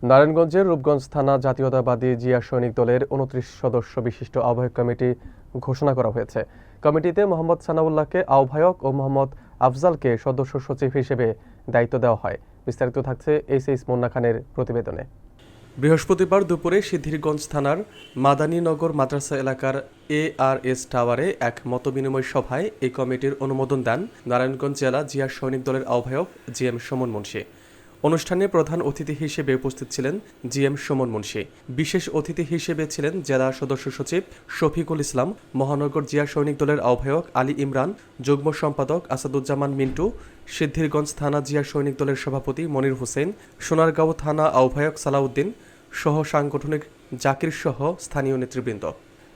নারায়ণগঞ্জের রূপগঞ্জ থানা জাতীয়তাবাদী জিয়া সৈনিক দলের ২৯ সদস্য বিশিষ্ট আহ্বায়ক কমিটি ঘোষণা করা হয়েছে। কমিটিতে মোহাম্মদ সানাউল্লাহকে আহ্বায়ক ও মোহাম্মদ আফজালকে সদস্য সচিব হিসেবে দায়িত্ব দেওয়া হয়। বিস্তারিত থাকছে এইচএস মুন্না খানের প্রতিবেদনে। বৃহস্পতিবার দুপুরে সিদ্ধিরগঞ্জ থানার মাদানীনগর মাদ্রাসা এলাকার ARS টাওয়ারে এক মতবিনিময় সভায় এই কমিটির অনুমোদন দেন নারায়ণগঞ্জ জেলা জিয়া সৈনিক দলের আহ্বায়ক GM সুমন মুন্সি। অনুষ্ঠানে প্রধান অতিথি হিসেবে উপস্থিত ছিলেন GM সুমন মুন্সি। বিশেষ অতিথি হিসেবে ছিলেন জেলা সদস্য সচিব শফিকুল ইসলাম, মহানগর জিয়া সৈনিক দলের আহ্বায়ক আলী ইমরান, যুগ্ম সম্পাদক আসাদুজ্জামান মিন্টু, সিদ্ধিরগঞ্জ থানা জিয়া সৈনিক দলের সভাপতি মনির হোসেন, সোনারগাঁও থানা আহ্বায়ক সালাউদ্দিন সহ সাংগঠনিক জাকির সহ স্থানীয় নেতৃবৃন্দ।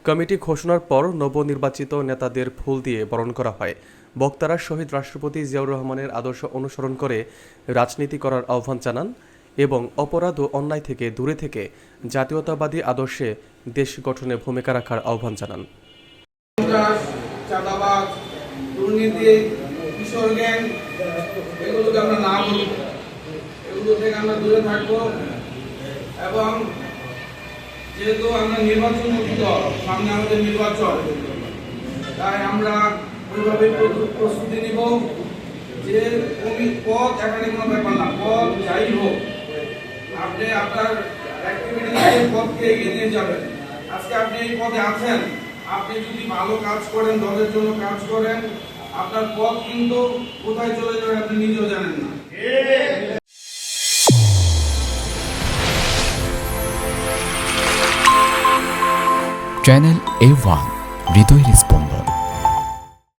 কমিটি ঘোষণার পর নবনির্বাচিত নেতাদের ফুল দিয়ে বরণ করা হয়। বক্তারা শহীদ রাষ্ট্রপতি জিয়াউর রহমানের আদর্শ অনুসরণ করে রাজনীতি করার আহ্বান জানান এবং অপরাধ ও অন্যায় থেকে দূরে থেকে জাতীয়তাবাদী আদর্শে দেশ গঠনে ভূমিকা রাখার আহ্বান জানান। এবং যেহেতু আমরা নির্বাচন সামনে আমাদের নির্বাচন, তাই আমরা ওইভাবে প্রস্তুতি নিব যে পদ এখানে কোনো ব্যাপার না, পদ যাই হোক আপনি আপনার অ্যাক্টিভিটি পদকে এগিয়ে নিয়ে যাবেন। আজকে আপনি এই পদে আছেন, আপনি যদি ভালো কাজ করেন, দলের জন্য কাজ করেন, আপনার পদ কিন্তু কোথায় চলে যাবে আপনি নিজেও জানেন না। চ্যানেল A1 হৃদয় রেসপন্স।